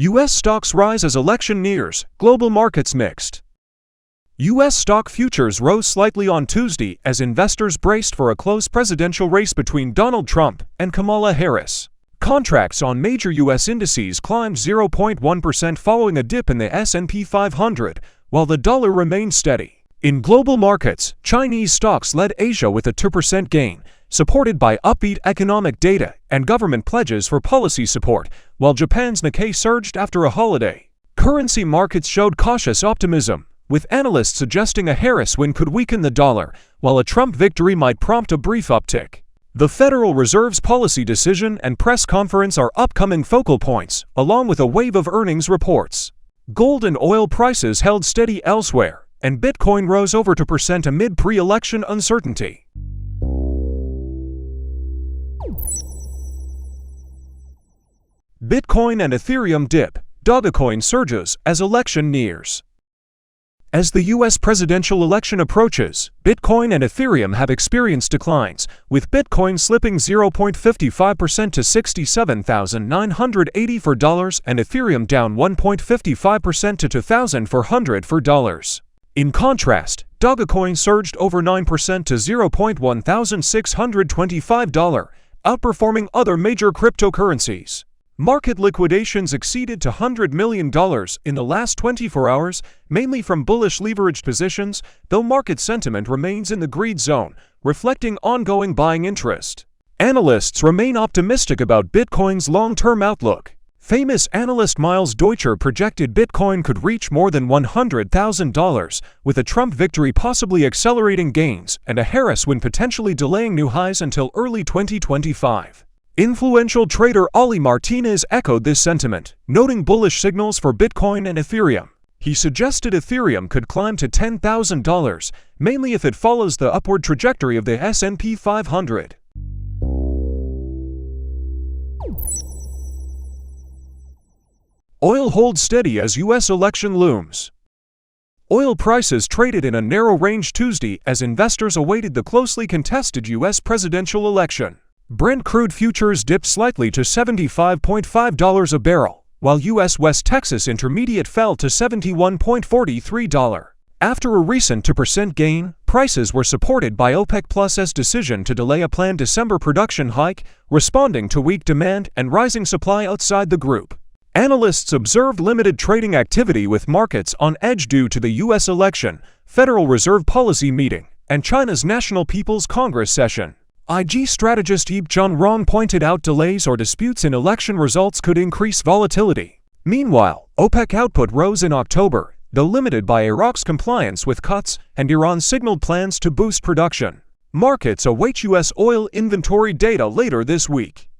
U.S. stocks rise as election nears, global markets mixed. U.S. stock futures rose slightly on Tuesday as investors braced for a close presidential race between Donald Trump and Kamala Harris. Contracts on major U.S. indices climbed 0.1% following a dip in the S&P 500, while the dollar remained steady. In global markets, Chinese stocks led Asia with a 2% gain, supported by upbeat economic data and government pledges for policy support, while Japan's Nikkei surged after a holiday. Currency markets showed cautious optimism, with analysts suggesting a Harris win could weaken the dollar, while a Trump victory might prompt a brief uptick. The Federal Reserve's policy decision and press conference are upcoming focal points, along with a wave of earnings reports. Gold and oil prices held steady elsewhere, and Bitcoin rose over 2% amid pre-election uncertainty. Bitcoin and Ethereum dip, Dogecoin surges as election nears. As the U.S. presidential election approaches, Bitcoin and Ethereum have experienced declines, with Bitcoin slipping 0.55% to $67,984 and Ethereum down 1.55% to $2,400. In contrast, Dogecoin surged over 9% to $0.1625, outperforming other major cryptocurrencies. Market liquidations exceeded $100 million in the last 24 hours, mainly from bullish leveraged positions, though market sentiment remains in the greed zone, reflecting ongoing buying interest. Analysts remain optimistic about Bitcoin's long-term outlook. Famous analyst Miles Deutscher projected Bitcoin could reach more than $100,000, with a Trump victory possibly accelerating gains and a Harris win potentially delaying new highs until early 2025. Influential trader Ollie Martinez echoed this sentiment, noting bullish signals for Bitcoin and Ethereum. He suggested Ethereum could climb to $10,000, mainly if it follows the upward trajectory of the S&P 500. Oil holds steady as U.S. election looms. Oil prices traded in a narrow range Tuesday as investors awaited the closely contested U.S. presidential election. Brent crude futures dipped slightly to $75.5 a barrel, while U.S. West Texas Intermediate fell to $71.43. After a recent 2% gain, prices were supported by OPEC Plus's decision to delay a planned December production hike, responding to weak demand and rising supply outside the group. Analysts observed limited trading activity with markets on edge due to the U.S. election, Federal Reserve policy meeting, and China's National People's Congress session. IG strategist Yip Jun-rong pointed out delays or disputes in election results could increase volatility. Meanwhile, OPEC output rose in October, though limited by Iraq's compliance with cuts, and Iran signaled plans to boost production. Markets await U.S. oil inventory data later this week.